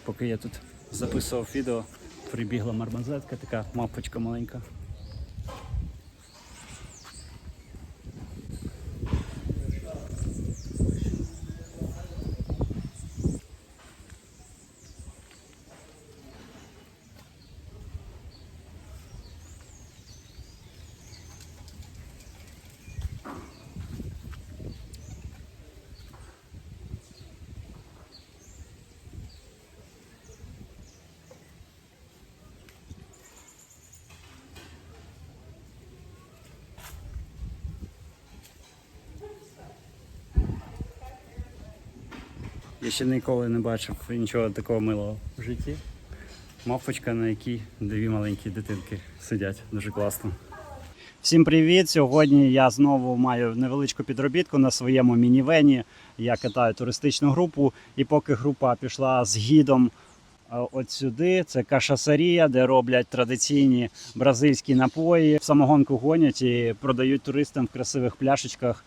Поки я тут записував відео, прибігла мармозетка, така мавпочка маленька. Я ще ніколи не бачив нічого такого милого в житті. Мавпочка, на якій дві маленькі дитинки сидять. Дуже класно. Всім привіт! Сьогодні я знову маю невеличку підробітку на своєму мінівені. Я катаю туристичну групу, і поки група пішла з гідом от сюди, це Кашасарія, де роблять традиційні бразильські напої. Самогонку гонять і продають туристам в красивих пляшечках.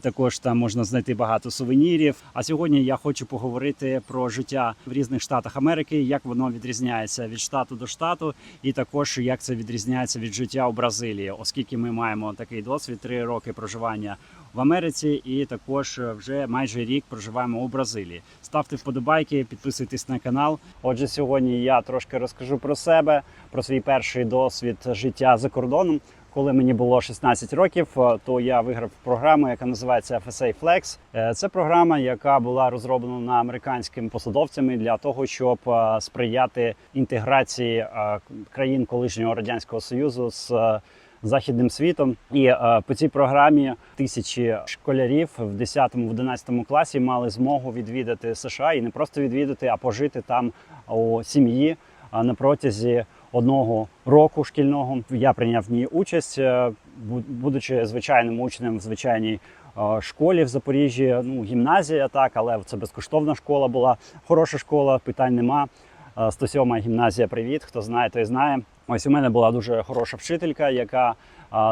Також там можна знайти багато сувенірів. А сьогодні я хочу поговорити про життя в різних штатах Америки, як воно відрізняється від штату до штату, і також як це відрізняється від життя у Бразилії, оскільки ми маємо такий досвід, 3 роки проживання в Америці і також вже майже рік проживаємо у Бразилії. Ставте вподобайки, підписуйтесь на канал. Отже, сьогодні я трошки розкажу про себе, про свій перший досвід життя за кордоном. Коли мені було 16 років, то я виграв програму, яка називається FSA Flex. Це програма, яка була розроблена американськими посадовцями для того, щоб сприяти інтеграції країн колишнього Радянського Союзу з західним світом. І по цій програмі тисячі школярів в 10-11 класі мали змогу відвідати США і не просто відвідати, а пожити там у сім'ї на протязі 1 року шкільного. Я прийняв в ній участь, будучи звичайним учнем в звичайній школі в Запоріжжі. Гімназія, так, але це безкоштовна школа була. Хороша школа, питань нема. 107-ма гімназія, привіт, хто знає, той знає. Ось у мене була дуже хороша вчителька, яка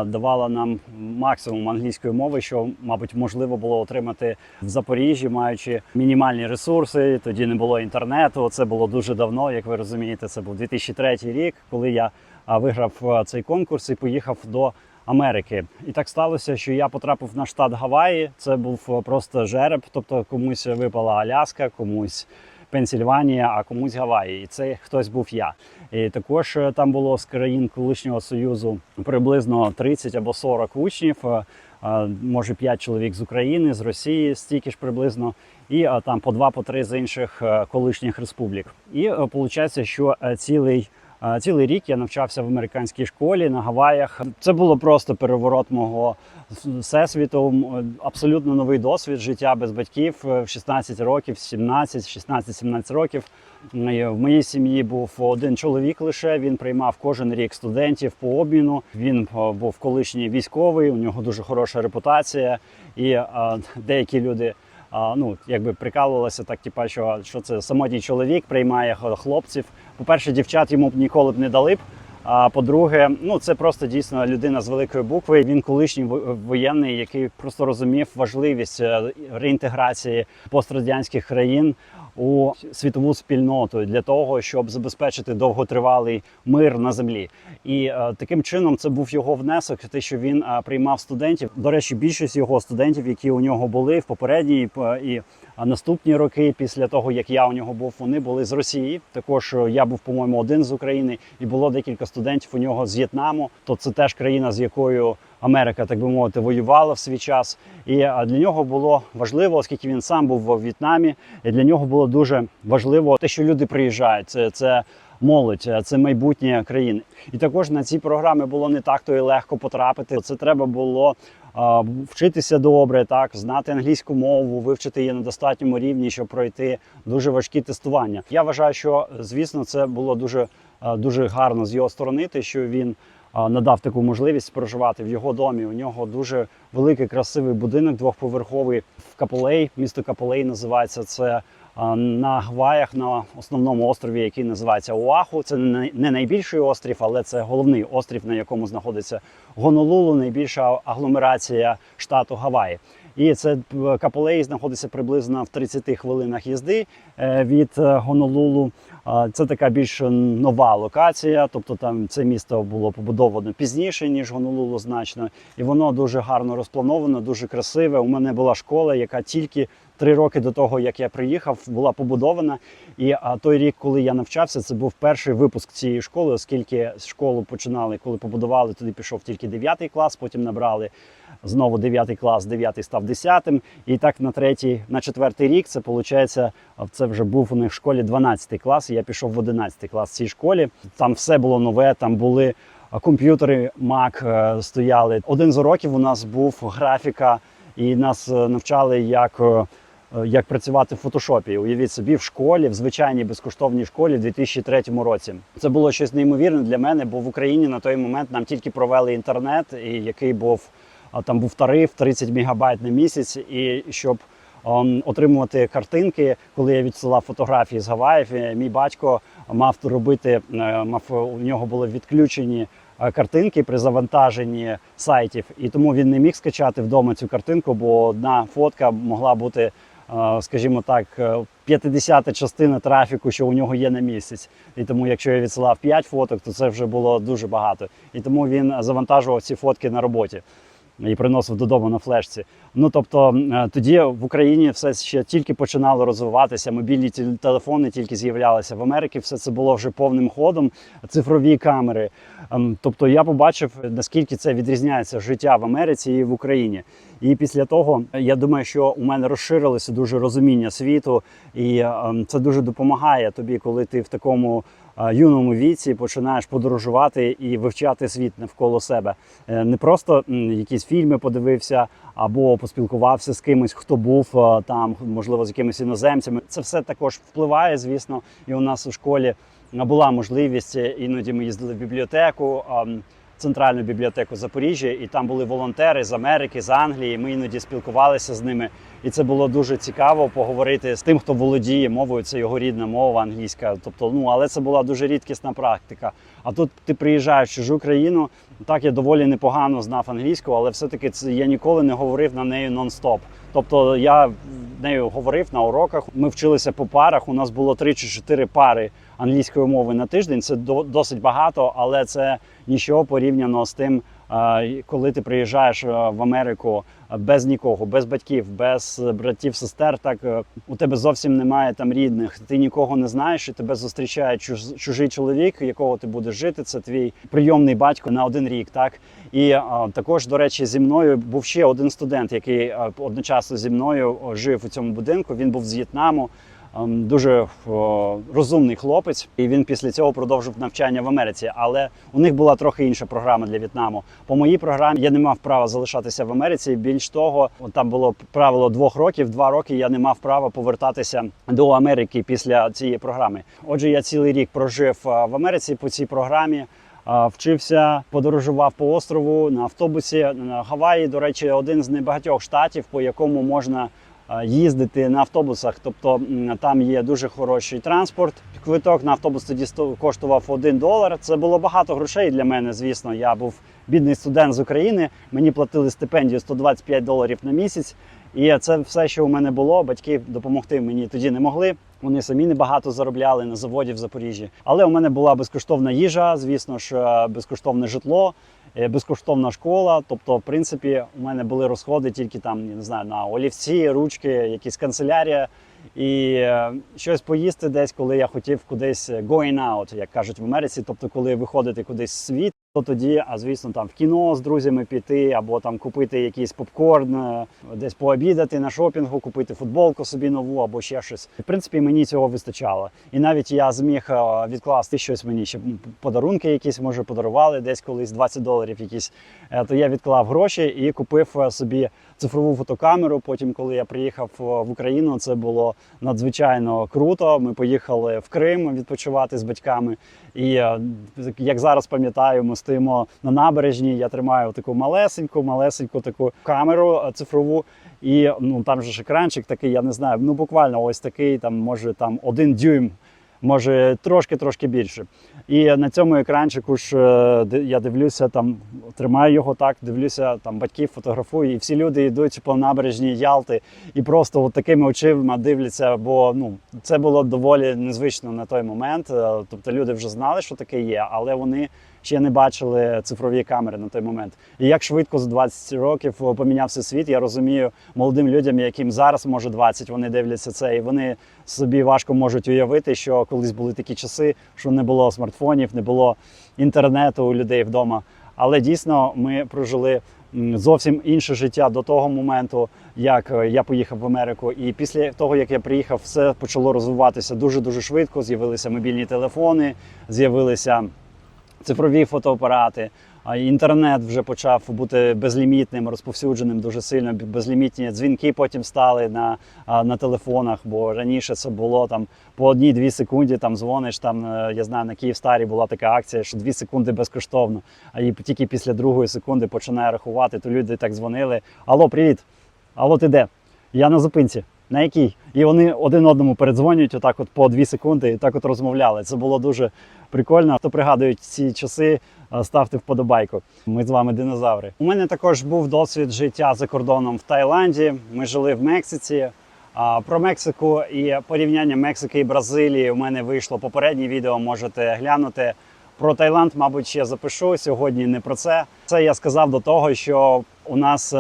давала нам максимум англійської мови, що, мабуть, можливо було отримати в Запоріжжі, маючи мінімальні ресурси. Тоді не було інтернету, це було дуже давно, як ви розумієте, це був 2003 рік, коли я виграв цей конкурс і поїхав до Америки. І так сталося, що я потрапив на штат Гаваї, це був просто жереб, тобто комусь випала Аляска, комусь Пенсільванія, а комусь Гаваї. І це хтось був я. І також там було з країн колишнього Союзу приблизно 30 або 40 учнів, може 5 чоловік з України, з Росії, стільки ж приблизно, і там по 2-3 з інших колишніх республік. І виходить, що цілий рік я навчався в американській школі на Гаваях. Це було просто переворот мого всесвіту, абсолютно новий досвід життя без батьків в 16 років, 16-17 років. В моїй сім'ї був один чоловік лише, він приймав кожен рік студентів по обміну. Він був колишній військовий, у нього дуже хороша репутація, і деякі люди якби прикалувалися так, типа, що це самотній чоловік приймає хлопців. По-перше, дівчат йому ніколи б не дали б. А по-друге, це просто дійсно людина з великої букви. Він колишній воєнний, який просто розумів важливість реінтеграції пострадянських країн у світову спільноту для того, щоб забезпечити довготривалий мир на землі. І таким чином це був його внесок, те, що він приймав студентів. До речі, більшість його студентів, які у нього були в попередні і наступні роки, після того, як я у нього був, вони були з Росії. Також я був, по-моєму, один з України, і було декілька студентів у нього з В'єтнаму. То це теж країна, з якою Америка, так би мовити, воювала в свій час. І для нього було важливо, оскільки він сам був у В'єтнамі, і для нього було дуже важливо те, що люди приїжджають. Це молодь, це майбутнє країни. І також на ці програми було не так-то і легко потрапити. Це треба було вчитися добре, так, знати англійську мову, вивчити її на достатньому рівні, щоб пройти дуже важкі тестування. Я вважаю, що, звісно, це було дуже гарно з його сторони, те, що він надав таку можливість проживати в його домі. У нього дуже великий, красивий будинок, 2-поверховий в Капулей, місто Капулей називається. Це на Гаваях, на основному острові, який називається Оаху. Це не найбільший острів, але це головний острів, на якому знаходиться Гонолулу, найбільша агломерація штату Гаваї. І це Капулеї знаходиться приблизно в 30 хвилинах їзди від Гонолулу. Це така більш нова локація, тобто там це місто було побудовано пізніше, ніж Гонолулу значно. І воно дуже гарно розплановано, дуже красиве. У мене була школа, яка тільки 3 роки до того, як я приїхав, була побудована. І той рік, коли я навчався, це був перший випуск цієї школи, оскільки школу починали, коли побудували, туди пішов тільки 9 клас, потім набрали знову 9 клас, 9 став 10. І так на 4-й рік, це виходить, це вже був у них в школі 12 клас, і я пішов в 11 клас в цій школі. Там все було нове, там були комп'ютери Mac стояли. Один з уроків у нас був графіка, і нас навчали, як працювати в фотошопі. Уявіть собі, в школі, в звичайній безкоштовній школі в 2003 році. Це було щось неймовірне для мене, бо в Україні на той момент нам тільки провели інтернет, і який був, там був тариф 30 мегабайт на місяць, і щоб отримувати картинки, коли я відсилав фотографії з Гаваїв, мій батько мав робити, у нього були відключені картинки при завантаженні сайтів, і тому він не міг скачати вдома цю картинку, бо одна фотка могла бути, скажімо так, 50-та частина трафіку, що у нього є на місяць. І тому, якщо я відсилав 5 фоток, то це вже було дуже багато. І тому він завантажував ці фотки на роботі і приносив додому на флешці. Ну, тобто, тоді в Україні все ще тільки починало розвиватися, мобільні телефони тільки з'являлися. В Америці все це було вже повним ходом, цифрові камери. Тобто я побачив, наскільки це відрізняється життя в Америці і в Україні. І після того, я думаю, що у мене розширилося дуже розуміння світу, і це дуже допомагає тобі, коли ти в такому юному віці починаєш подорожувати і вивчати світ навколо себе. Не просто якісь фільми подивився або поспілкувався з кимось, хто був там, можливо, з якимись іноземцями. Це все також впливає, звісно. І у нас у школі була можливість, іноді ми їздили в бібліотеку, центральну бібліотеку Запоріжжя, і там були волонтери з Америки, з Англії, ми іноді спілкувалися з ними. І це було дуже цікаво поговорити з тим, хто володіє мовою, це його рідна мова англійська. Тобто, але це була дуже рідкісна практика. А тут ти приїжджаєш в чужу країну, так, я доволі непогано знав англійську, але все-таки я ніколи не говорив на неї нон-стоп. Тобто я нею говорив на уроках, ми вчилися по парах, у нас було 3 чи 4 пари англійської мови на тиждень, це досить багато, але це нічого порівняно з тим, коли ти приїжджаєш в Америку без нікого, без батьків, без братів, сестер, так у тебе зовсім немає там рідних, ти нікого не знаєш, і тебе зустрічає чужий чоловік, якого ти будеш жити, це твій прийомний батько на 1 рік, так? І також, до речі, зі мною був ще один студент, який одночасно зі мною жив у цьому будинку, він був з В'єтнаму. Дуже розумний хлопець, і він після цього продовжив навчання в Америці. Але у них була трохи інша програма для В'єтнаму. По моїй програмі я не мав права залишатися в Америці. Більш того, там було правило 2 років. 2 роки я не мав права повертатися до Америки після цієї програми. Отже, я цілий рік прожив в Америці по цій програмі. Вчився, подорожував по острову на автобусі. Гаваї, до речі, один з небагатьох штатів, по якому можна їздити на автобусах, тобто там є дуже хороший транспорт. Квиток на автобус тоді коштував $1. Це було багато грошей для мене, звісно. Я був бідний студент з України, мені платили стипендію $125 на місяць. І це все, що у мене було. Батьки допомогти мені тоді не могли. Вони самі небагато заробляли на заводі в Запоріжжі. Але у мене була безкоштовна їжа, звісно ж, безкоштовне житло, безкоштовна школа. Тобто, в принципі, у мене були розходи тільки там, я не знаю, на олівці, ручки, якісь канцелярія. І щось поїсти десь, коли я хотів кудись going out, як кажуть в Америці. Тобто, коли виходити кудись в світ, то тоді, звісно, там в кіно з друзями піти, або там купити якийсь попкорн, десь пообідати на шопінгу, купити футболку собі нову, або ще щось. В принципі, мені цього вистачало. І навіть я зміг відкласти щось мені, ще подарунки якісь, може, подарували десь колись, $20 якісь. То я відклав гроші і купив собі цифрову фотокамеру. Потім, коли я приїхав в Україну, це було надзвичайно круто. Ми поїхали в Крим відпочивати з батьками. І, як зараз пам'ятаю, ми стоїмо на набережні, я тримаю таку малесеньку таку камеру цифрову. І там же ж екранчик такий, я не знаю, буквально ось такий, там може 1 дюйм може трошки більше. І на цьому екранчику ж я дивлюся, там тримаю його так, дивлюся, там батьків фотографую, і всі люди йдуть по набережній Ялти і просто от такими очима дивляться, бо це було доволі незвично на той момент. Тобто люди вже знали, що таке є, але вони ще не бачили цифрові камери на той момент. І як швидко за 20 років помінявся світ, я розумію молодим людям, яким зараз може 20, вони дивляться це, і вони собі важко можуть уявити, що колись були такі часи, що не було смартфонів, не було інтернету у людей вдома. Але дійсно ми прожили зовсім інше життя до того моменту, як я поїхав в Америку. І після того, як я приїхав, все почало розвиватися дуже-дуже швидко. З'явилися мобільні телефони, з'явилися цифрові фотоапарати, інтернет вже почав бути безлімітним, розповсюдженим дуже сильно. Безлімітні дзвінки потім стали на телефонах, бо раніше це було там по 1-2 секунди, там дзвониш, там, я знаю, на Київстарі була така акція, що 2 секунди безкоштовно, а і тільки після 2-ї секунди починає рахувати, то люди так дзвонили: алло, привіт, алло, ти де? Я на зупинці. На якій? І вони один одному передзвонюють отак от по 2 секунди і так от розмовляли. Це було дуже прикольно. Хто пригадує ці часи, ставте вподобайку. Ми з вами динозаври. У мене також був досвід життя за кордоном в Таїланді. Ми жили в Мексиці. Про Мексику і порівняння Мексики і Бразилії у мене вийшло попереднє відео, можете глянути. Про Таїланд, мабуть, ще запишу, сьогодні не про це. Це я сказав до того, що у нас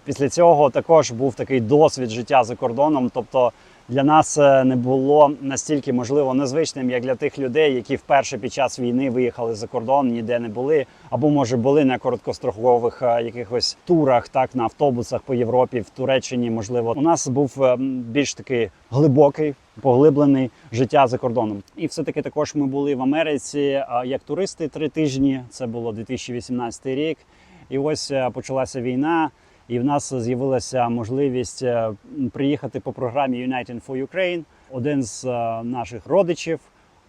після цього також був такий досвід життя за кордоном. Тобто для нас не було настільки, можливо, незвичним, як для тих людей, які вперше під час війни виїхали за кордон, ніде не були, або, може, були на короткострокових якихось турах, так, на автобусах по Європі, в Туреччині, можливо. У нас був більш такий глибокий, поглиблений життя за кордоном. І все-таки також ми були в Америці як туристи 3 тижні, це було 2018 рік. І ось почалася війна, і в нас з'явилася можливість приїхати по програмі United for Ukraine. Один з наших родичів,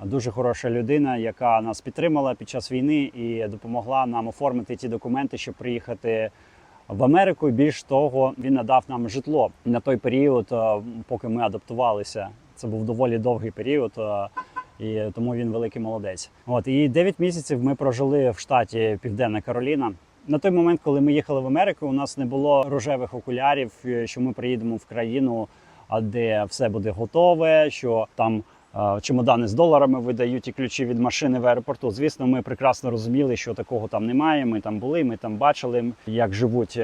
дуже хороша людина, яка нас підтримала під час війни і допомогла нам оформити ті документи, щоб приїхати в Америку. І більш того, він надав нам житло на той період, поки ми адаптувалися. Це був доволі довгий період, і тому він великий молодець. І 9 місяців ми прожили в штаті Південна Кароліна. На той момент, коли ми їхали в Америку, у нас не було рожевих окулярів, що ми приїдемо в країну, де все буде готове, що там чемодани з доларами видають і ключі від машини в аеропорту. Звісно, ми прекрасно розуміли, що такого там немає. Ми там були, ми там бачили, як живуть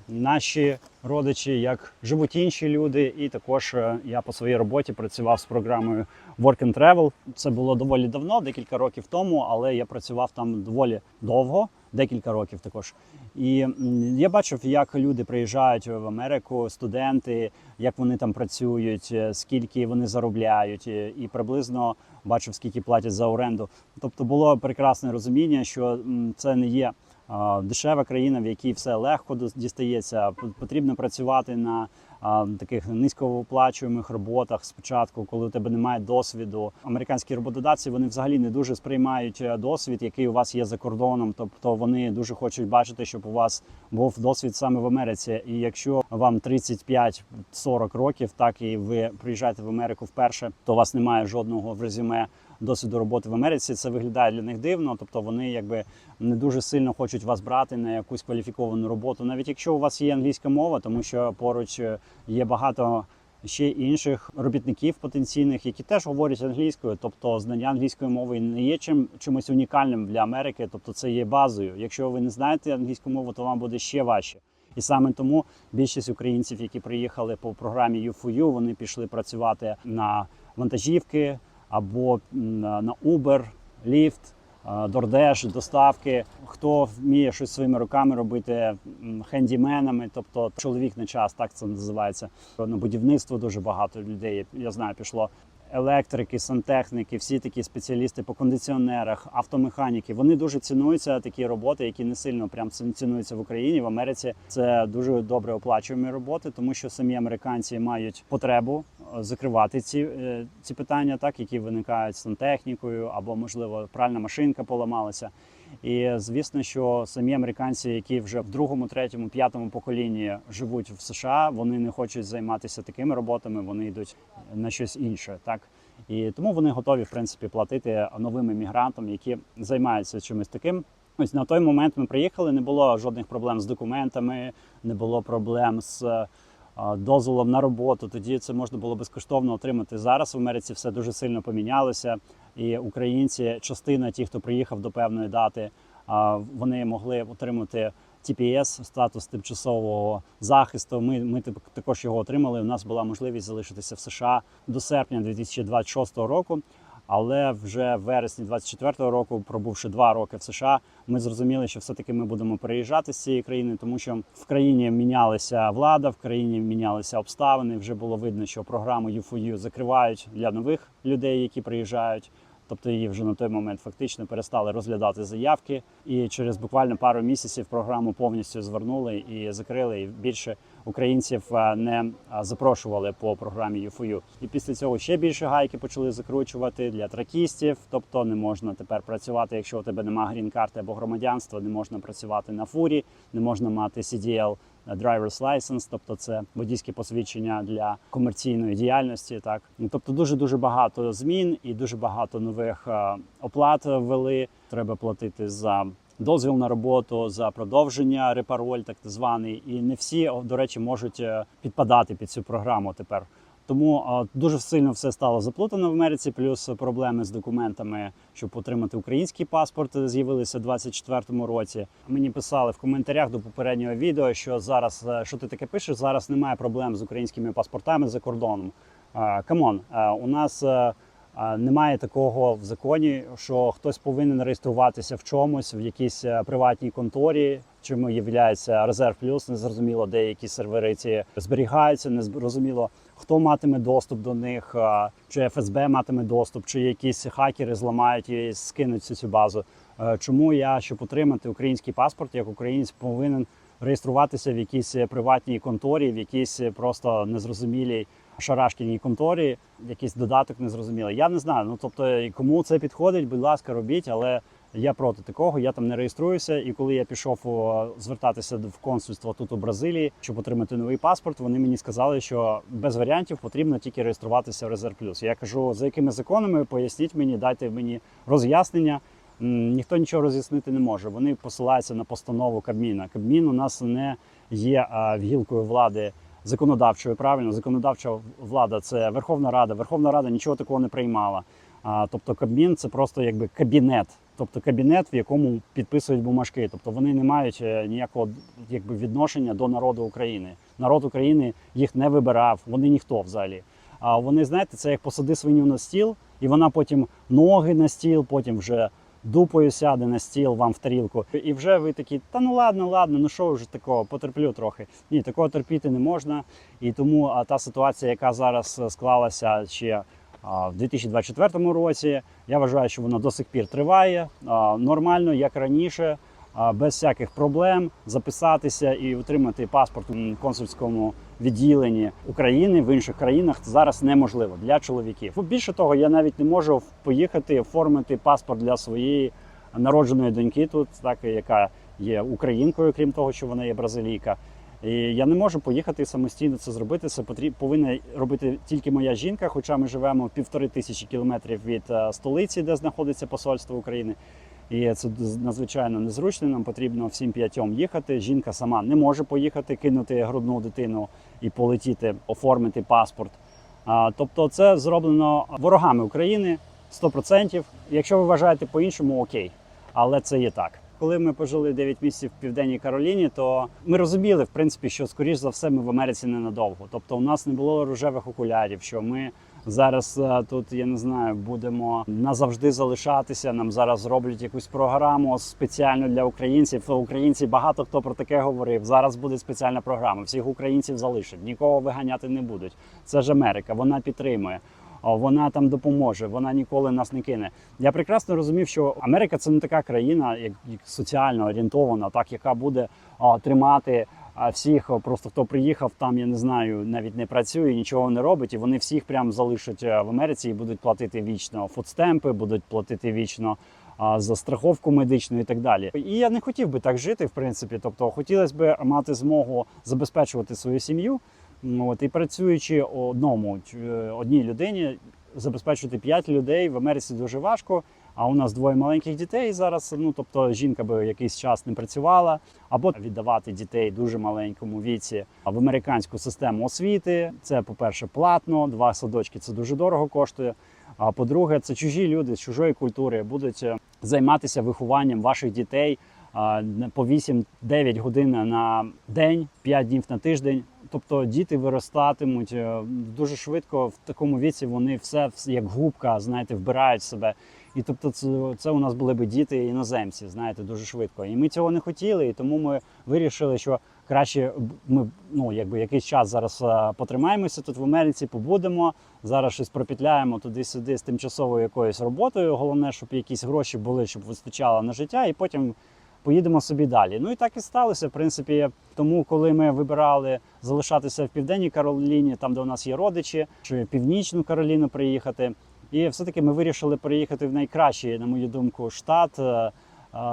наші родичі, як живуть інші люди. І також я по своїй роботі працював з програмою Work and Travel. Це було доволі давно, декілька років тому, але я працював там доволі довго, декілька років також. І я бачив, як люди приїжджають в Америку, студенти, як вони там працюють, скільки вони заробляють, і приблизно бачив, скільки платять за оренду. Тобто було прекрасне розуміння, що це не є дешева країна, в якій все легко дістається. Потрібно працювати на таких низькооплачуємих роботах спочатку, коли у тебе немає досвіду. Американські роботодавці, вони взагалі не дуже сприймають досвід, який у вас є за кордоном. Тобто вони дуже хочуть бачити, щоб у вас був досвід саме в Америці. І якщо вам 35-40 років, так, і ви приїжджаєте в Америку вперше, то у вас немає жодного в резюме досвіду роботи в Америці, це виглядає для них дивно, тобто вони якби не дуже сильно хочуть вас брати на якусь кваліфіковану роботу, навіть якщо у вас є англійська мова, тому що поруч є багато ще інших робітників потенційних, які теж говорять англійською, тобто знання англійської мови не є чимось унікальним для Америки, тобто це є базою. Якщо ви не знаєте англійську мову, то вам буде ще важче. І саме тому більшість українців, які приїхали по програмі U4U, вони пішли працювати на вантажівки, або на Uber, Lyft, DoorDash, доставки. Хто вміє щось своїми руками робити, хендіменами, тобто чоловік на час, так це називається. На будівництво дуже багато людей, я знаю, пішло. Електрики, сантехніки, всі такі спеціалісти по кондиціонерах, автомеханіки. Вони дуже цінуються, такі роботи, які не сильно прям цінуються в Україні, в Америці. Це дуже добре оплачуємі роботи, тому що самі американці мають потребу закривати ці питання, так, які виникають з сантехнікою, або, можливо, пральна машинка поламалася. І звісно, що самі американці, які вже в 2-му, 3-му, 5-му поколінні живуть в США, вони не хочуть займатися такими роботами, вони йдуть на щось інше. Так? І тому вони готові, в принципі, платити новим іммігрантам, які займаються чимось таким. Ось на той момент ми приїхали, не було жодних проблем з документами, не було проблем з дозволом на роботу. Тоді це можна було безкоштовно отримати. Зараз в Америці все дуже сильно помінялося. І українці, частина ті, хто приїхав до певної дати, вони могли отримати TPS, статус тимчасового захисту. Ми також його отримали. У нас була можливість залишитися в США до серпня 2026 року. Але вже в вересні 2024 року, пробувши 2 роки в США, ми зрозуміли, що все-таки ми будемо переїжджати з цієї країни, тому що в країні мінялася влада, в країні мінялися обставини. Вже було видно, що програму U4U закривають для нових людей, які приїжджають. Тобто її вже на той момент фактично перестали розглядати заявки. І через буквально пару місяців програму повністю звернули і закрили. І більше українців не запрошували по програмі U4U. І після цього ще більше гайки почали закручувати для тракістів. Тобто не можна тепер працювати, якщо у тебе немає грін-карти або громадянства, не можна працювати на фурі, не можна мати CDL driver's license, тобто це водійське посвідчення для комерційної діяльності. Так, тобто дуже багато змін і дуже багато нових оплат ввели. Треба платити за дозвіл на роботу, за продовження репароль, так званий. І не всі, до речі, можуть підпадати під цю програму тепер. Тому дуже сильно все стало заплутано в Америці, плюс проблеми з документами, щоб отримати український паспорт, з'явилися у 2024 році. Мені писали в коментарях до попереднього відео, що зараз, що ти таке пишеш, зараз немає проблем з українськими паспортами за кордоном. Камон, у нас немає такого в законі, що хтось повинен реєструватися в чомусь, в якійсь приватній конторі, чим є Резерв Плюс, незрозуміло, де які сервери ці зберігаються, незрозуміло, хто матиме доступ до них, чи ФСБ матиме доступ, чи якісь хакери зламають і скинуть цю базу. Чому я, щоб отримати український паспорт, як українець повинен реєструватися в якійсь приватній конторі, в якійсь просто незрозумілій шарашкіній конторі, якийсь додаток незрозумілий. Я не знаю, тобто кому це підходить, будь ласка, робіть, але я проти такого, я там не реєструюся. І коли я пішов звертатися в консульство тут у Бразилії, щоб отримати новий паспорт, вони мені сказали, що без варіантів потрібно тільки реєструватися в Резерв Плюс. Я кажу, за якими законами, поясніть мені, дайте мені роз'яснення. Ніхто нічого роз'яснити не може. Вони посилаються на постанову Кабміна. Кабмін у нас не є гілкою влади законодавчою, правильно? Законодавча влада – це Верховна Рада. Верховна Рада нічого такого не приймала. Тобто Кабмін – це просто якби кабінет. Тобто кабінет, в якому підписують бумажки. Тобто вони не мають ніякого якби відношення до народу України. Народ України їх не вибирав, вони ніхто взагалі. А вони, знаєте, це як посади свиню на стіл, і вона потім ноги на стіл, потім вже дупою сяде на стіл вам в тарілку. І вже ви такі, та ну ладно, ну що вже такого, потерплю трохи. Ні, такого терпіти не можна. І тому та ситуація, яка зараз склалася ще в 2024 році, я вважаю, що вона до сих пір триває, нормально, як раніше, без всяких проблем записатися і отримати паспорт у консульському відділенні України в інших країнах зараз неможливо для чоловіків. Більше того, я навіть не можу поїхати оформити паспорт для своєї народженої доньки тут, так, яка є українкою, крім того, що вона є бразилійка. І я не можу поїхати самостійно це зробити. Це повинна робити тільки моя жінка, хоча ми живемо 1500 кілометрів від столиці, де знаходиться посольство України. І це надзвичайно незручно, нам потрібно всім 5 їхати. Жінка сама не може поїхати, кинути грудну дитину і полетіти, оформити паспорт. Тобто це зроблено ворогами України 100%. Якщо ви вважаєте по-іншому, окей, але це є так. Коли ми пожили 9 місяців в Південній Кароліні, то ми розуміли, в принципі, що, скоріш за все, ми в Америці ненадовго. Тобто у нас не було рожевих окулярів, що ми зараз тут, я не знаю, будемо назавжди залишатися, нам зараз зроблять якусь програму спеціально для українців. Українці, багато хто про таке говорив, зараз буде спеціальна програма, всіх українців залишать, нікого виганяти не будуть. Це ж Америка, вона підтримує. Вона там допоможе, вона ніколи нас не кине. Я прекрасно розумів, що Америка – це не така країна, як соціально орієнтована, так, яка буде тримати всіх, просто хто приїхав там, я не знаю, навіть не працює, нічого не робить, і вони всіх прям залишать в Америці і будуть платити вічно фудстемпи, будуть платити вічно за страховку медичну і так далі. І я не хотів би так жити, в принципі, тобто хотілося б мати змогу забезпечувати свою сім'ю. І працюючи одній людині, забезпечити 5 людей в Америці дуже важко. А у нас 2 маленьких дітей зараз. Ну тобто жінка би якийсь час не працювала, або віддавати дітей дуже маленькому віці в американську систему освіти. Це, по-перше, платно, 2 садочки це дуже дорого коштує. А по-друге, це чужі люди з чужої культури будуть займатися вихованням ваших дітей по 8-9 годин на день, 5 днів на тиждень. Тобто діти виростатимуть дуже швидко, в такому віці вони все як губка, знаєте, вбирають в себе. І тобто це у нас були б діти іноземці, знаєте, дуже швидко. І ми цього не хотіли, і тому ми вирішили, що краще ми якийсь час зараз потримаємося тут в Америці, побудемо, зараз щось пропетляємо туди-сюди з тимчасовою якоюсь роботою. Головне, щоб якісь гроші були, щоб вистачало на життя, і потім поїдемо собі далі. Ну і так і сталося, в принципі. Тому, коли ми вибирали залишатися в Південній Кароліні, там, де у нас є родичі, чи в Північну Кароліну приїхати, і все-таки ми вирішили приїхати в найкращий, на мою думку, штат.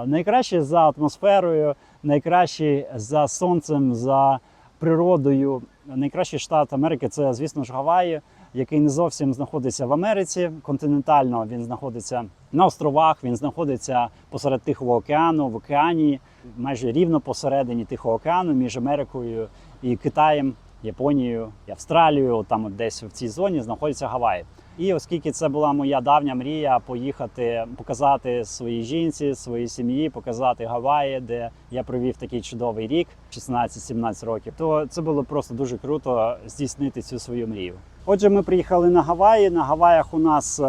Найкращий за атмосферою, найкращий за сонцем, за природою. Найкращий штат Америки – це, звісно ж, Гаваї, який не зовсім знаходиться в Америці. Континентально він знаходиться на островах, він знаходиться посеред Тихого океану, в океані, майже рівно посередині Тихого океану, між Америкою і Китаєм, Японією, і Австралією. Там десь в цій зоні знаходяться Гаваї. І оскільки це була моя давня мрія поїхати, показати своїй жінці, своїй сім'ї, показати Гаваї, де я провів такий чудовий рік, 16-17 років, то це було просто дуже круто здійснити цю свою мрію. Отже, ми приїхали на Гаваї. На Гаваях у нас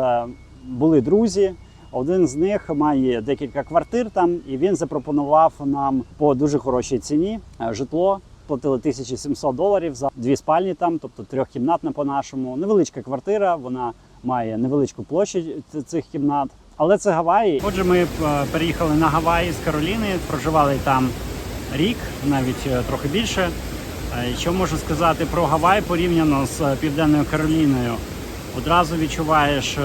були друзі. Один з них має декілька квартир там, і він запропонував нам по дуже хорошій ціні житло. Платили $1700 за 2 спальні там, тобто 3-кімнатна по-нашому. Невеличка квартира, вона має невеличку площу цих кімнат. Але це Гаваї. Отже, ми переїхали на Гаваї з Кароліни, проживали там рік, навіть трохи більше. Що можу сказати про Гаваї порівняно з Південною Кароліною? Одразу відчуваєш,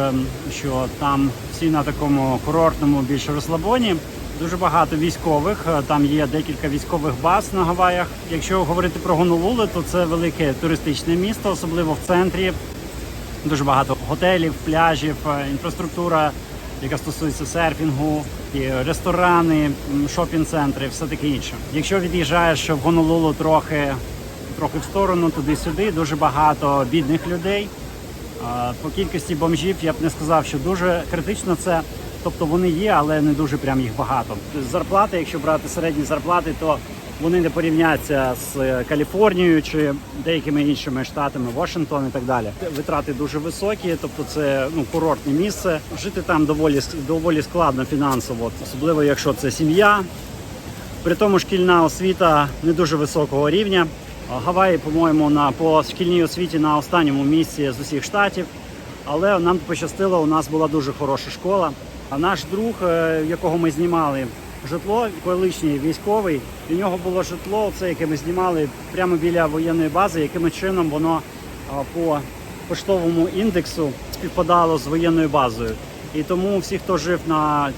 що там всі на такому курортному більш розслабоні. Дуже багато військових, там є декілька військових баз на Гаваях. Якщо говорити про Гонолулу, то це велике туристичне місто, особливо в центрі. Дуже багато готелів, пляжів, інфраструктура, яка стосується серфінгу, і ресторани, шопінг-центри, все таке інше. Якщо від'їжджаєш в Гонолулу трохи в сторону, туди-сюди, дуже багато бідних людей. По кількості бомжів я б не сказав, що дуже критично це. Тобто вони є, але не дуже прям їх багато. Зарплати, якщо брати середні зарплати, то вони не порівняться з Каліфорнією чи деякими іншими штатами, Вашингтон і так далі. Витрати дуже високі, тобто це курортне місце. Жити там доволі складно фінансово, особливо якщо це сім'я. При тому шкільна освіта не дуже високого рівня. Гаваї, по-моєму, по шкільній освіті на останньому місці з усіх штатів. Але нам пощастило, у нас була дуже хороша школа. А наш друг, якого ми знімали житло, колишній військовий, у нього було житло, це яке ми знімали прямо біля воєнної бази, яким чином воно по поштовому індексу співпадало з воєнною базою. І тому всі, хто жив на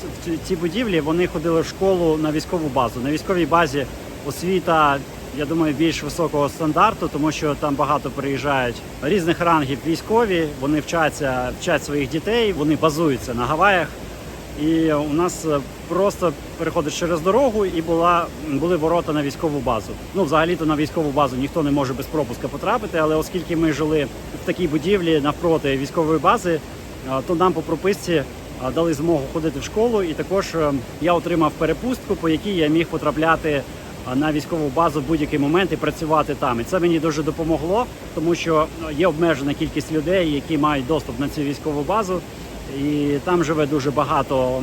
цій будівлі, вони ходили в школу на військову базу. На військовій базі освіта, я думаю, більш високого стандарту, тому що там багато приїжджають різних рангів військові, вони вчать своїх дітей, вони базуються на Гаваях. І у нас просто переходиш через дорогу і були ворота на військову базу. Взагалі-то на військову базу ніхто не може без пропуска потрапити, але оскільки ми жили в такій будівлі навпроти військової бази, то нам по прописці дали змогу ходити в школу, і також я отримав перепустку, по якій я міг потрапляти на військову базу в будь-який момент і працювати там. І це мені дуже допомогло, тому що є обмежена кількість людей, які мають доступ на цю військову базу. І там живе дуже багато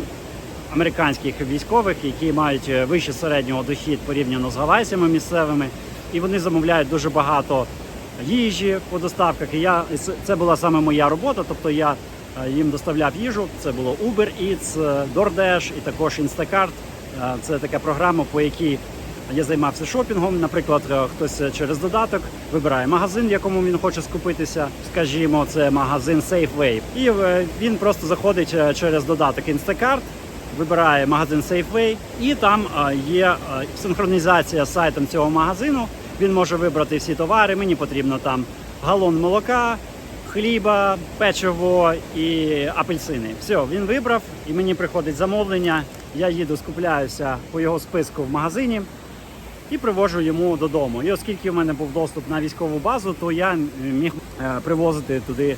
американських військових, які мають вище середнього дохід порівняно з гавайцями місцевими. І вони замовляють дуже багато їжі по доставках. І це була саме моя робота, тобто я їм доставляв їжу. Це було Uber Eats, DoorDash і також Instacart. Це така програма, по якій я займався шопінгом. Наприклад, хтось через додаток вибирає магазин, в якому він хоче скупитися. Скажімо, це магазин Safeway. І він просто заходить через додаток Instacart, вибирає магазин Safeway, і там є синхронізація з сайтом цього магазину. Він може вибрати всі товари. Мені потрібно там галон молока, хліба, печиво і апельсини. Все, він вибрав, і мені приходить замовлення. Я їду, скупляюся по його списку в магазині і привожу йому додому. І оскільки в мене був доступ на військову базу, то я міг привозити туди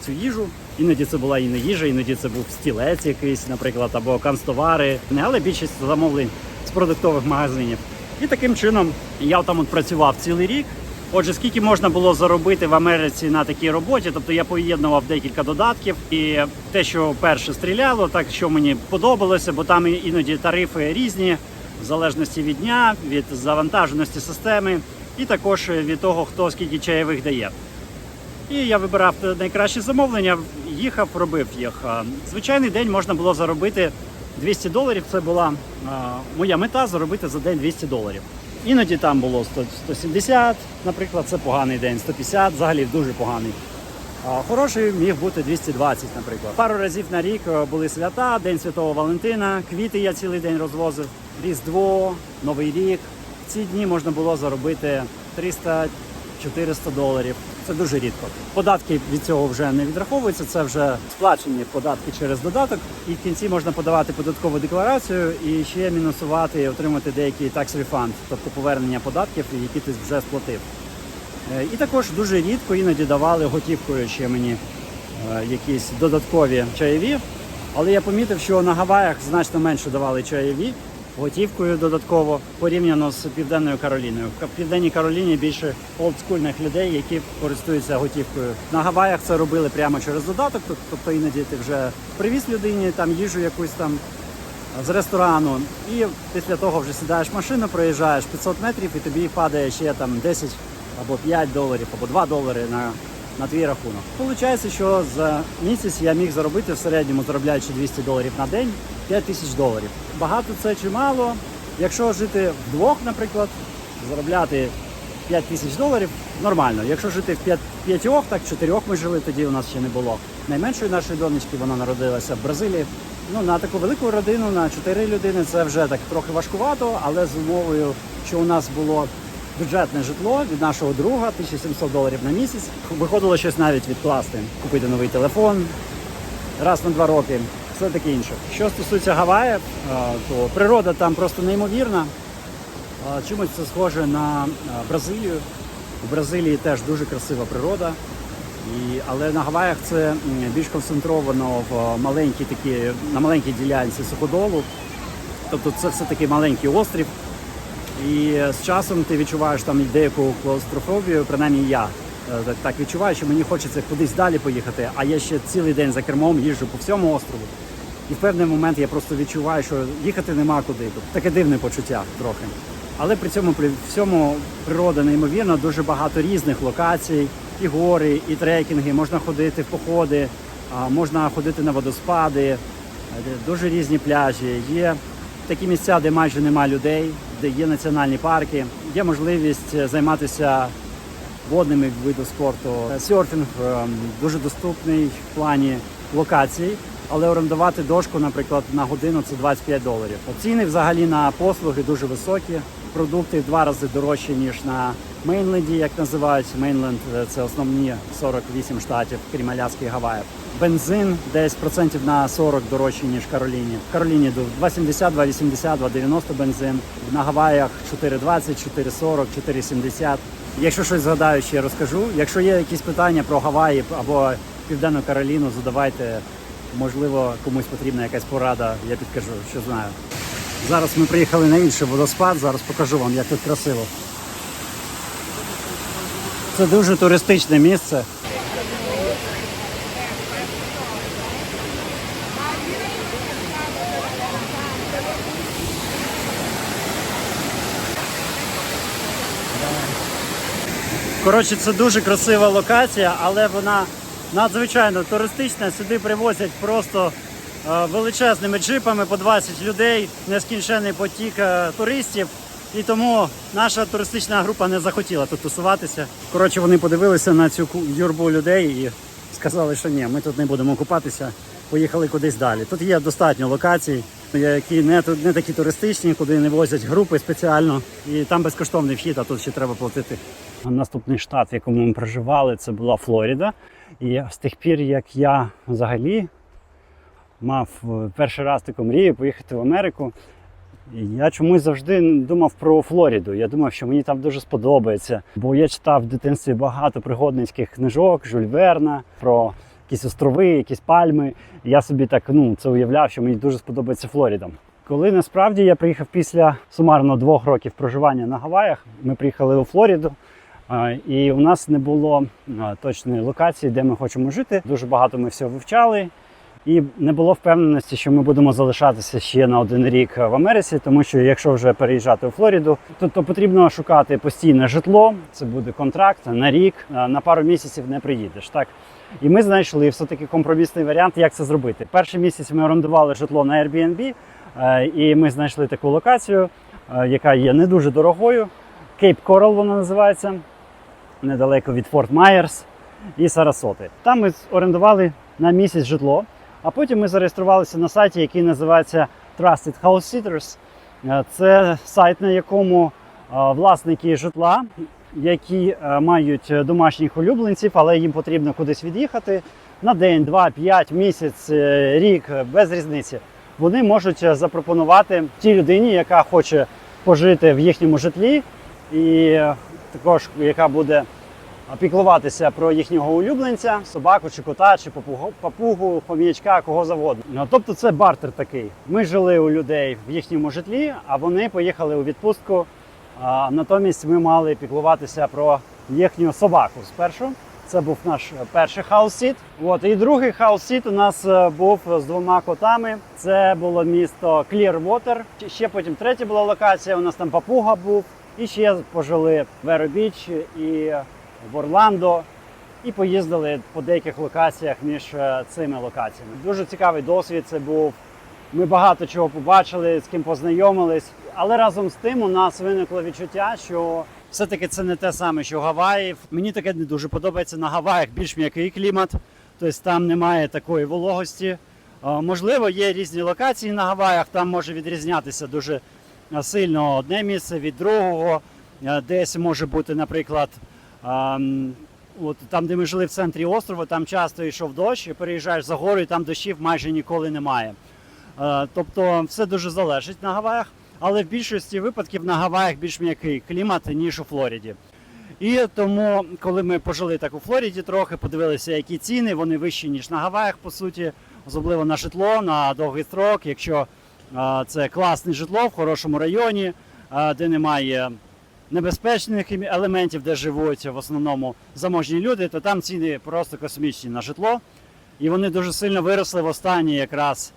цю їжу. Іноді це була і не їжа, іноді це був стілець якийсь, наприклад, або канцтовари. Але більшість замовлень з продуктових магазинів. І таким чином я там працював цілий рік. Отже, скільки можна було заробити в Америці на такій роботі, тобто я поєднував декілька додатків, і те, що перше стріляло, так що мені подобалося, бо там іноді тарифи різні, в залежності від дня, від завантаженості системи, і також від того, хто скільки чайових дає. І я вибирав найкращі замовлення, їхав, робив їх. Звичайний день можна було заробити $200, це була моя мета – заробити за день $200. Іноді там було 170, наприклад, це поганий день, 150, взагалі дуже поганий. Хороший міг бути 220, наприклад. Пару разів на рік були свята, День Святого Валентина, квіти я цілий день розвозив, Різдво, Новий рік. В ці дні можна було заробити $300-400. Це дуже рідко. Податки від цього вже не відраховуються, це вже сплачені податки через додаток. І в кінці можна подавати податкову декларацію і ще мінусувати і отримати деякий tax refund, тобто повернення податків, які ти вже сплатив. І також дуже рідко іноді давали готівкою ще мені якісь додаткові чайові. Але я помітив, що на Гаваях значно менше давали чайові готівкою додатково порівняно з Південною Кароліною. В Південній Кароліні більше олдскульних людей, які користуються готівкою. На Гаваях це робили прямо через додаток, тобто іноді ти вже привіз людині там їжу якусь там з ресторану, і після того вже сідаєш в машину, проїжджаєш 500 метрів і тобі падає ще там 10 або $5, або $2 на твій рахунок. Получається, що за місяць я міг заробити в середньому, заробляючи $200 на день, $5000. Багато це чи мало? Якщо жити вдвох, наприклад, заробляти $5000 нормально. Якщо жити в п'ятьох, так 4 ми жили, тоді у нас ще не було. Найменшої нашої донечки, вона народилася в Бразилії. На таку велику родину, на 4 людини, це вже так трохи важкувато, але з умовою, що у нас було бюджетне житло від нашого друга, $1700 на місяць. Виходило щось навіть відкласти, купити новий телефон раз на 2 роки, все таке інше. Що стосується Гаваїв, то природа там просто неймовірна. Чимось це схоже на Бразилію. У Бразилії теж дуже красива природа. Але на Гаваях це більш концентровано на маленькій ділянці суходолу. Тобто це все-таки маленький острів. І з часом ти відчуваєш там деяку клаустрофобію, принаймні я так відчуваю, що мені хочеться кудись далі поїхати, а я ще цілий день за кермом їжджу по всьому острову. І в певний момент я просто відчуваю, що їхати нема куди. Таке дивне почуття трохи. Але при всьому природа неймовірна, дуже багато різних локацій, і гори, і трекінги, можна ходити в походи, можна ходити на водоспади, дуже різні пляжі. Є такі місця, де майже нема людей, де є національні парки, є можливість займатися водними видами спорту. Серфінг дуже доступний в плані локацій, але орендувати дошку, наприклад, на годину – це $25. Ціни взагалі на послуги дуже високі, продукти в 2 рази дорожчі, ніж на Мейнленді, як називають. Мейнленд – це основні 48 штатів, крім Аляски і Гаваїв. Бензин десь процентів на 40 дорожчий, ніж в Кароліні. В Кароліні 2,70, 2,80, 2,90 бензин. На Гаваях 4,20, 4,40, 4,70. Якщо щось згадаю, ще розкажу. Якщо є якісь питання про Гаваї або Південну Кароліну, задавайте. Можливо, комусь потрібна якась порада, я підкажу, що знаю. Зараз ми приїхали на інший водоспад, зараз покажу вам, як тут красиво. Це дуже туристичне місце. Коротше, це дуже красива локація, але вона надзвичайно туристична. Сюди привозять просто величезними джипами по 20 людей, нескінчений потік туристів. І тому наша туристична група не захотіла тут тусуватися. Коротше, вони подивилися на цю юрбу людей і сказали, що ні, ми тут не будемо купатися, поїхали кудись далі. Тут є достатньо локацій, які не такі туристичні, куди не возять групи спеціально. І там безкоштовний вхід, а тут ще треба платити. Наступний штат, в якому ми проживали, це була Флорида. І з тих пір, як я взагалі мав перший раз таку мрію поїхати в Америку, я чомусь завжди думав про Флориду. Я думав, що мені там дуже сподобається. Бо я читав в дитинстві багато пригодницьких книжок, Жюль Верна, про якісь острови, якісь пальми. І я собі так це уявляв, що мені дуже сподобається Флорида. Коли насправді я приїхав після сумарно 2 років проживання на Гаваях, ми приїхали у Флориду, і у нас не було точної локації, де ми хочемо жити. Дуже багато ми всього вивчали. І не було впевненості, що ми будемо залишатися ще на 1 рік в Америці, тому що якщо вже переїжджати у Флориду, то потрібно шукати постійне житло, це буде контракт на рік, на пару місяців не приїдеш. Так? І ми знайшли все-таки компромісний варіант, як це зробити. Перший місяць ми орендували житло на Airbnb, і ми знайшли таку локацію, яка є не дуже дорогою. Кейп Корал вона називається, недалеко від Форт Майерс і Сарасоти. Там ми орендували на місяць житло. А потім ми зареєструвалися на сайті, який називається Trusted House Sitters. Це сайт, на якому власники житла, які мають домашніх улюбленців, але їм потрібно кудись від'їхати на день, 2, 5, місяць, рік, без різниці. Вони можуть запропонувати тій людині, яка хоче пожити в їхньому житлі, і також яка буде піклуватися про їхнього улюбленця, собаку чи кота, чи папугу, хом'ячка, кого завгодно. Тобто це бартер такий. Ми жили у людей в їхньому житлі, а вони поїхали у відпустку. Натомість ми мали піклуватися про їхню собаку спершу. Це був наш перший хаус-сіт. І другий хаус-сіт у нас був з 2 котами. Це було місто Clearwater. Ще потім третя була локація, у нас там папуга був. І ще пожили в Веро-Біч і в Орландо, і поїздили по деяких локаціях між цими локаціями. Дуже цікавий досвід це був. Ми багато чого побачили, з ким познайомились, але разом з тим у нас виникло відчуття, що все-таки це не те саме, що Гаваї. Мені таке не дуже подобається. На Гаваях більш м'який клімат, тобто там немає такої вологості. Можливо, є різні локації на Гаваях, там може відрізнятися дуже сильно одне місце від другого. Десь може бути, наприклад, там, де ми жили в центрі острова, там часто йшов дощ, і переїжджаєш за гору, і там дощів майже ніколи немає. Тобто все дуже залежить на Гаваях, але в більшості випадків на Гаваях більш м'який клімат, ніж у Флориді. І тому, коли ми пожили так у Флориді трохи, подивилися, які ціни, вони вищі, ніж на Гаваях, по суті, особливо на житло, на довгий строк, якщо це класне житло в хорошому районі, де немає небезпечних елементів, де живуть в основному заможні люди, то там ціни просто космічні на житло. І вони дуже сильно виросли в останні якраз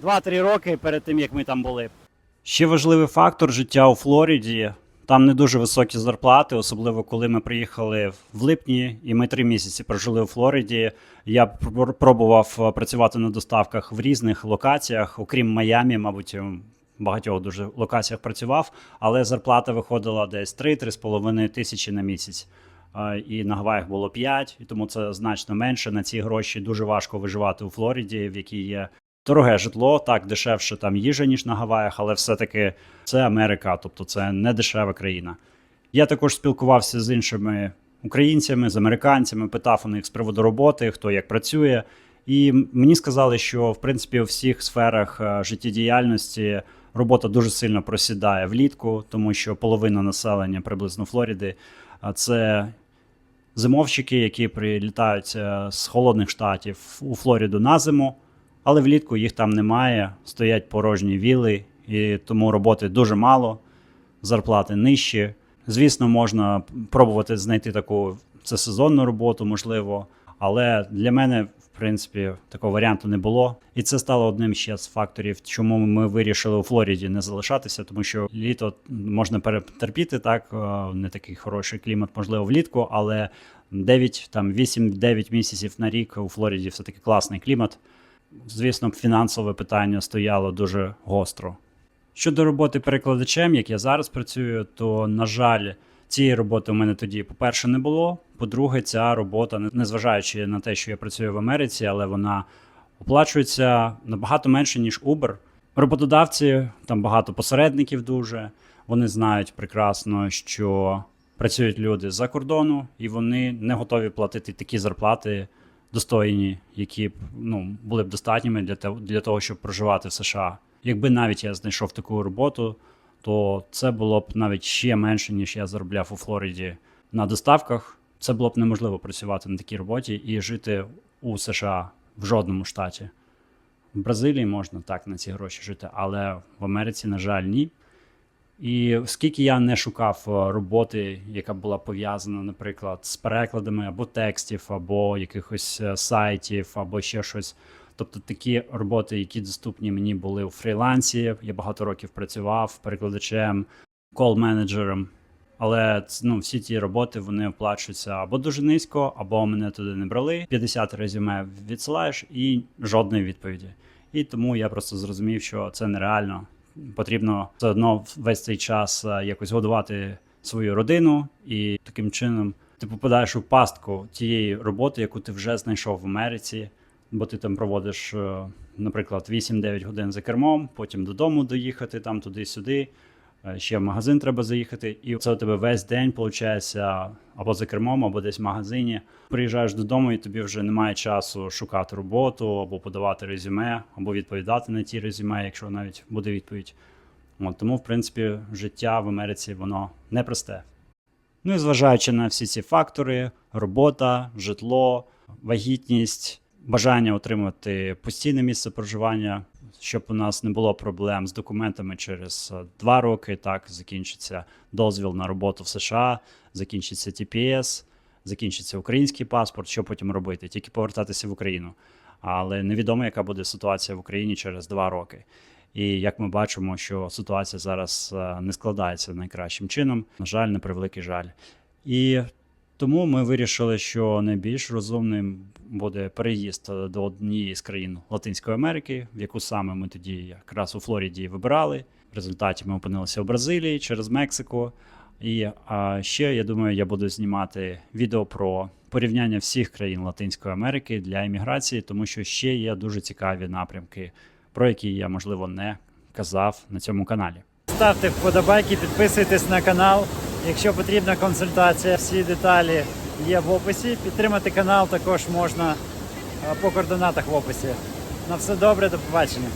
2-3 роки перед тим, як ми там були. Ще важливий фактор життя у Флориді. Там не дуже високі зарплати, особливо коли ми приїхали в липні, і ми 3 місяці прожили у Флориді. Я пробував працювати на доставках в різних локаціях, окрім Майамі, мабуть, в багатьох дуже локаціях працював, але зарплата виходила десь 3-3,5 тисячі на місяць. І на Гаваях було 5, і тому це значно менше. На ці гроші дуже важко виживати у Флориді, в якій є дороге житло, так, дешевше там їжа, ніж на Гаваях, але все-таки це Америка, тобто це не дешева країна. Я також спілкувався з іншими українцями, з американцями, питав у них з приводу роботи, хто як працює. І мені сказали, що, в принципі, у всіх сферах життєдіяльності робота дуже сильно просідає влітку, тому що половина населення приблизно Флориди – це зимовщики, які прилітають з холодних штатів у Флориду на зиму, але влітку їх там немає, стоять порожні вілли, і тому роботи дуже мало, зарплати нижчі. Звісно, можна пробувати знайти таку, це сезонну роботу, можливо, але для мене, в принципі, такого варіанту не було. І це стало одним ще з факторів, чому ми вирішили у Флориді не залишатися, тому що літо можна перетерпіти, так, не такий хороший клімат, можливо, влітку, але 8-9 місяців на рік у Флориді все-таки класний клімат. Звісно, фінансове питання стояло дуже гостро. Щодо роботи перекладачем, як я зараз працюю, то, на жаль, цієї роботи у мене тоді, по-перше, не було. По-друге, ця робота, незважаючи на те, що я працюю в Америці, але вона оплачується набагато менше, ніж Uber. Роботодавці, там багато посередників дуже, вони знають прекрасно, що працюють люди з-за кордону, і вони не готові платити такі зарплати достойні, які б були б достатніми для того, щоб проживати в США. Якби навіть я знайшов таку роботу, то це було б навіть ще менше, ніж я заробляв у Флориді на доставках. Це було б неможливо працювати на такій роботі і жити у США в жодному штаті. В Бразилії можна так на ці гроші жити, але в Америці, на жаль, ні. І оскільки я не шукав роботи, яка була пов'язана, наприклад, з перекладами або текстів, або якихось сайтів, або ще щось. Тобто такі роботи, які доступні мені були у фрілансі. Я багато років працював перекладачем, кол-менеджером. Але всі ті роботи, вони оплачуються або дуже низько, або мене туди не брали. 50 резюме відсилаєш і жодної відповіді. І тому я просто зрозумів, що це нереально. Потрібно все одно весь цей час якось годувати свою родину, і таким чином ти попадаєш у пастку тієї роботи, яку ти вже знайшов в Америці, бо ти там проводиш, наприклад, 8-9 годин за кермом, потім додому доїхати, там туди-сюди, ще в магазин треба заїхати, і це у тебе весь день, виходить, або за кермом, або десь в магазині. Приїжджаєш додому, і тобі вже немає часу шукати роботу, або подавати резюме, або відповідати на ті резюме, якщо навіть буде відповідь. Тому, в принципі, життя в Америці, воно непросте. І зважаючи на всі ці фактори, робота, житло, вагітність, бажання отримати постійне місце проживання, щоб у нас не було проблем з документами через 2 роки, так, закінчиться дозвіл на роботу в США, закінчиться TPS, закінчиться український паспорт, що потім робити? Тільки повертатися в Україну. Але невідомо, яка буде ситуація в Україні через 2 роки. І як ми бачимо, що ситуація зараз не складається найкращим чином, на жаль, на превеликий жаль. І тому ми вирішили, що найбільш розумним буде переїзд до однієї з країн Латинської Америки, в яку саме ми тоді якраз у Флориді вибирали. В результаті ми опинилися в Бразилії через Мексику. І ще, я думаю, я буду знімати відео про порівняння всіх країн Латинської Америки для імміграції, тому що ще є дуже цікаві напрямки, про які я, можливо, не казав на цьому каналі. Ставте вподобайки, підписуйтесь на канал. Якщо потрібна консультація, всі деталі є в описі. Підтримати канал також можна по координатах в описі. На все добре, до побачення.